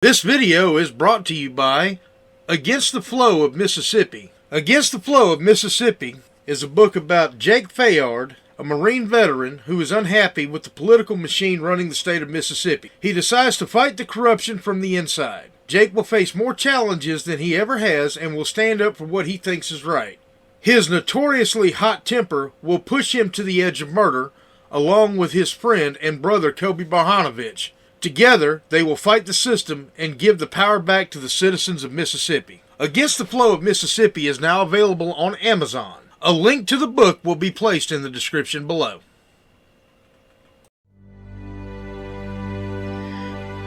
This video is brought to you by Against the Flow of Mississippi. Against the Flow of Mississippi is a book about Jake Fayard, a Marine veteran who is unhappy with the political machine running the state of Mississippi. He decides to fight the corruption from the inside. Jake will face more challenges than he ever has and will stand up for what he thinks is right. His notoriously hot temper will push him to the edge of murder, along with his friend and brother Kobe Barhanovich. Together, they will fight the system and give the power back to the citizens of Mississippi. Against the Flow of Mississippi is now available on Amazon. A link to the book will be placed in the description below.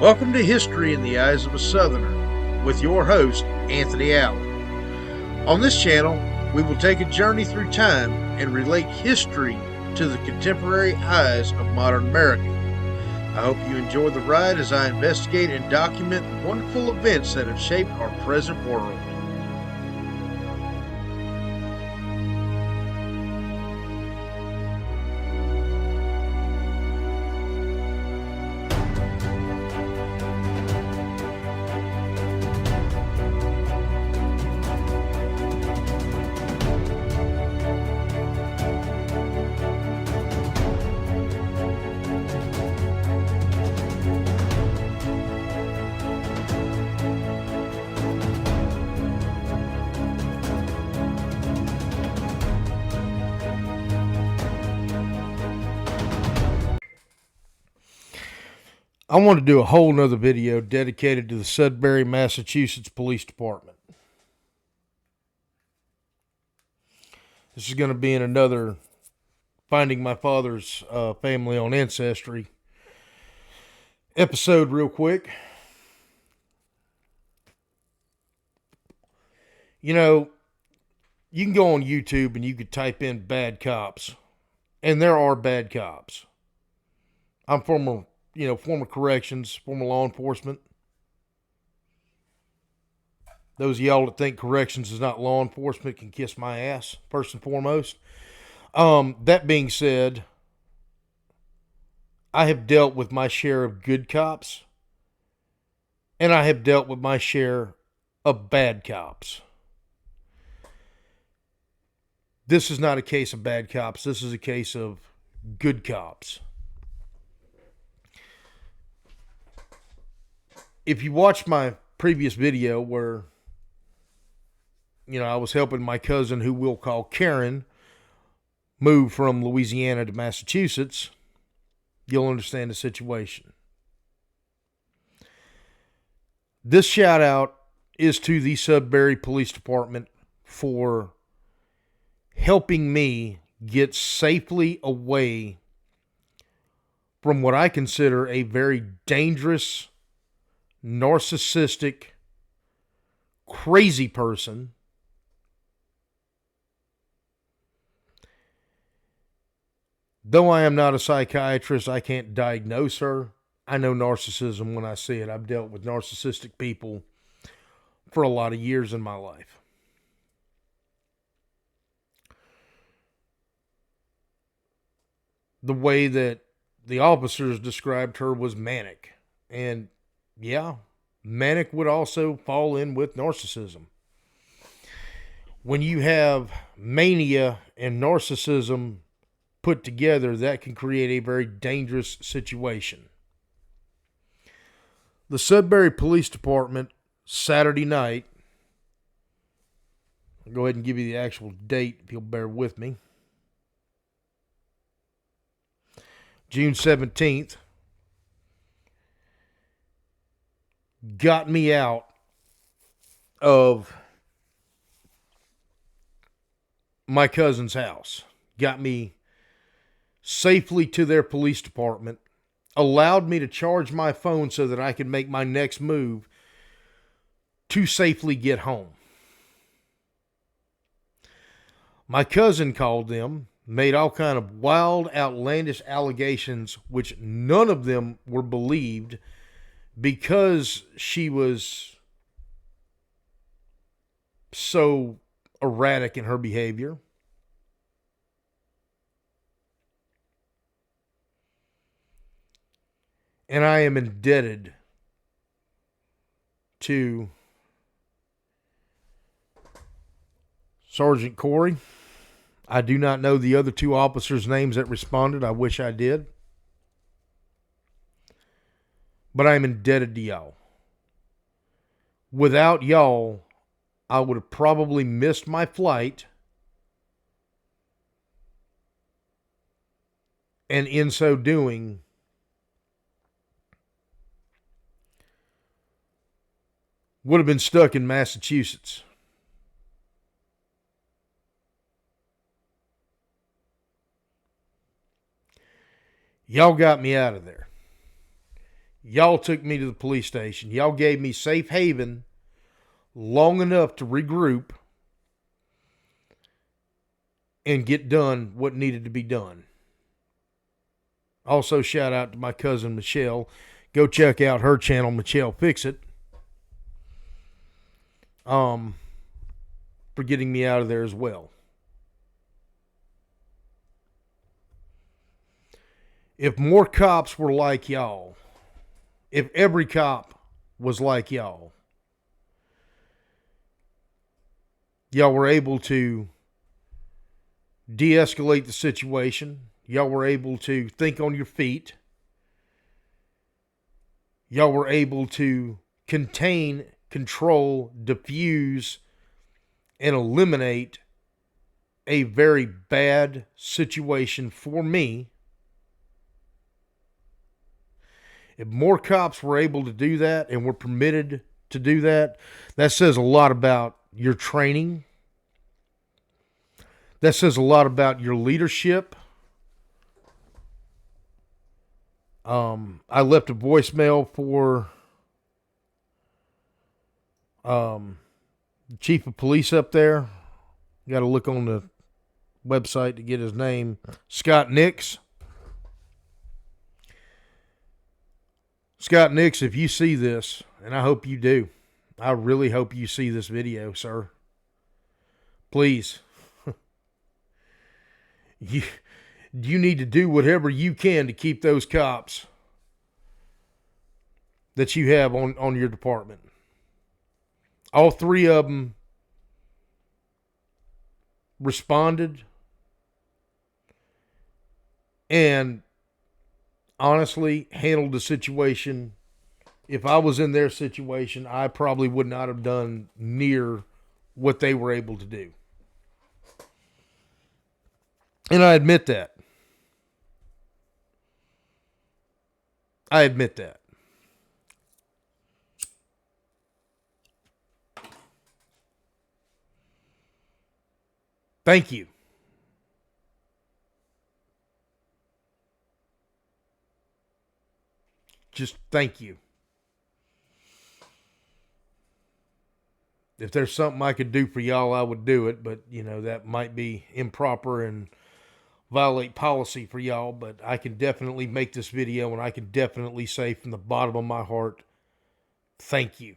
Welcome to History in the Eyes of a Southerner with your host, Anthony Allen. On this channel, we will take a journey through time and relate history to the contemporary eyes of modern America. I hope you enjoy the ride as I investigate and document the wonderful events that have shaped our present world. I want to do a whole nother video dedicated to the Sudbury, Massachusetts Police Department. This is going to be in another Finding My Father's Family on Ancestry episode real quick. You know, you can go on YouTube and you could type in bad cops. And there are bad cops. I'm former corrections, former law enforcement. Those of y'all that think corrections is not law enforcement can kiss my ass, first and foremost. That being said, I have dealt with my share of good cops, and I have dealt with my share of bad cops. This is not a case of bad cops. This is a case of good cops. If you watched my previous video where, I was helping my cousin, who we'll call Karen, move from Louisiana to Massachusetts, you'll understand the situation. This shout out is to the Sudbury Police Department for helping me get safely away from what I consider a very dangerous, narcissistic, crazy person though I am not a psychiatrist, I can't diagnose her. I know narcissism when I see it. I've dealt with narcissistic people for a lot of years in my life. The way that the officers described her was manic. And yeah, manic would also fall in with narcissism. When you have mania and narcissism put together, that can create a very dangerous situation. The Sudbury Police Department, Saturday night, I'll go ahead and give you the actual date if you'll bear with me. June 17th, got me out of my cousin's house, got me safely to their police department, allowed me to charge my phone so that I could make my next move to safely get home. My cousin called them, made all kind of wild, outlandish allegations, which none of them were believed, because she was so erratic in her behavior. And I am indebted to Sergeant Corey. I do not know the other two officers' names that responded. I wish I did. But I am indebted to y'all. Without y'all, I would have probably missed my flight. And in so doing, would have been stuck in Massachusetts. Y'all got me out of there. Y'all took me to the police station. Y'all gave me safe haven long enough to regroup and get done what needed to be done. Also, shout out to my cousin Michelle. Go check out her channel, Michelle Fix It. For getting me out of there as well. If more cops were like y'all, if every cop was like y'all, y'all were able to de-escalate the situation. Y'all were able to think on your feet. Y'all were able to contain, control, diffuse, and eliminate a very bad situation for me. If more cops were able to do that and were permitted to do that, that says a lot about your training. That says a lot about your leadership. I left a voicemail for the chief of police up there. You got to look on the website to get his name. Scott Nix. Scott Nix, if you see this, and I hope you do, I really hope you see this video, sir. Please. You need to do whatever you can to keep those cops that you have on your department. All three of them responded. And honestly handled the situation. If I was in their situation, I probably would not have done near what they were able to do. And I admit that. I admit that. Thank you. Just thank you. If there's something I could do for y'all, I would do it. But, that might be improper and violate policy for y'all. But I can definitely make this video, and I can definitely say from the bottom of my heart, thank you.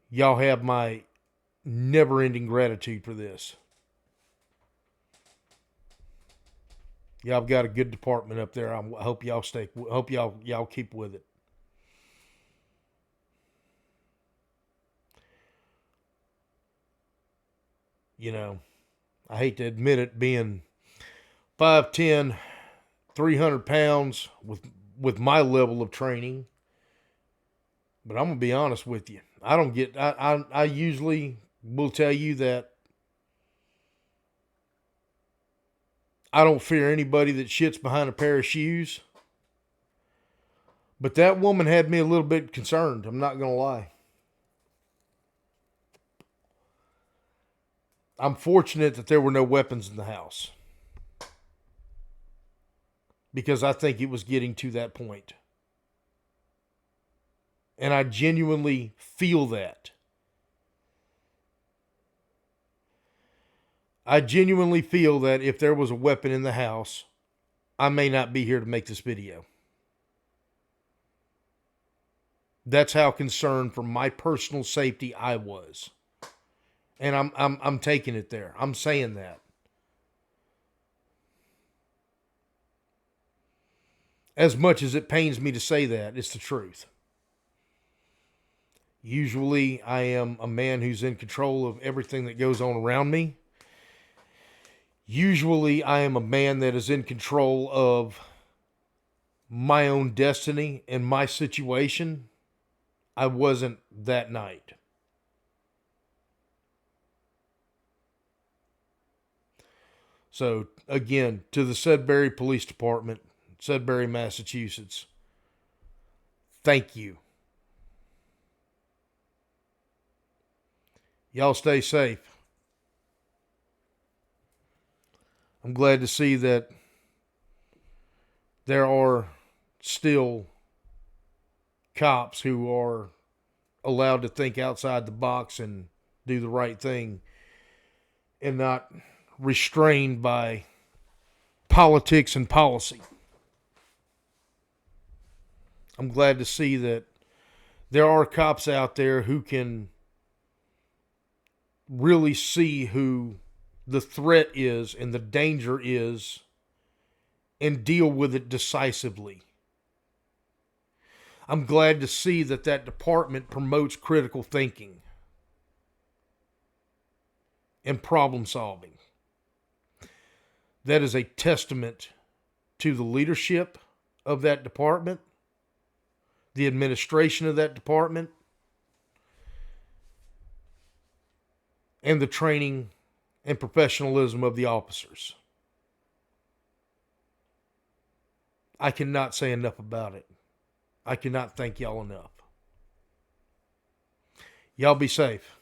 Y'all have my never-ending gratitude for this. Y'all got a good department up there. I hope y'all y'all keep with it. I hate to admit it, being 5'10", 300 pounds with my level of training. But I'm going to be honest with you. I usually will tell you that I don't fear anybody that shits behind a pair of shoes. But that woman had me a little bit concerned. I'm not going to lie. I'm fortunate that there were no weapons in the house. Because I think it was getting to that point. And I genuinely feel that. I genuinely feel that if there was a weapon in the house, I may not be here to make this video. That's how concerned for my personal safety I was. And I'm taking it there. I'm saying that. As much as it pains me to say that, it's the truth. Usually, I am a man who's in control of everything that goes on around me. Usually, I am a man that is in control of my own destiny and my situation. I wasn't that night. So, again, to the Sudbury Police Department, Sudbury, Massachusetts, thank you. Y'all stay safe. I'm glad to see that there are still cops who are allowed to think outside the box and do the right thing and not restrained by politics and policy. I'm glad to see that there are cops out there who can really see who the threat is and the danger is and deal with it decisively. I'm glad to see that that department promotes critical thinking and problem solving. That is a testament to the leadership of that department, the administration of that department, and the training and professionalism of the officers. I cannot say enough about it. I cannot thank y'all enough. Y'all be safe.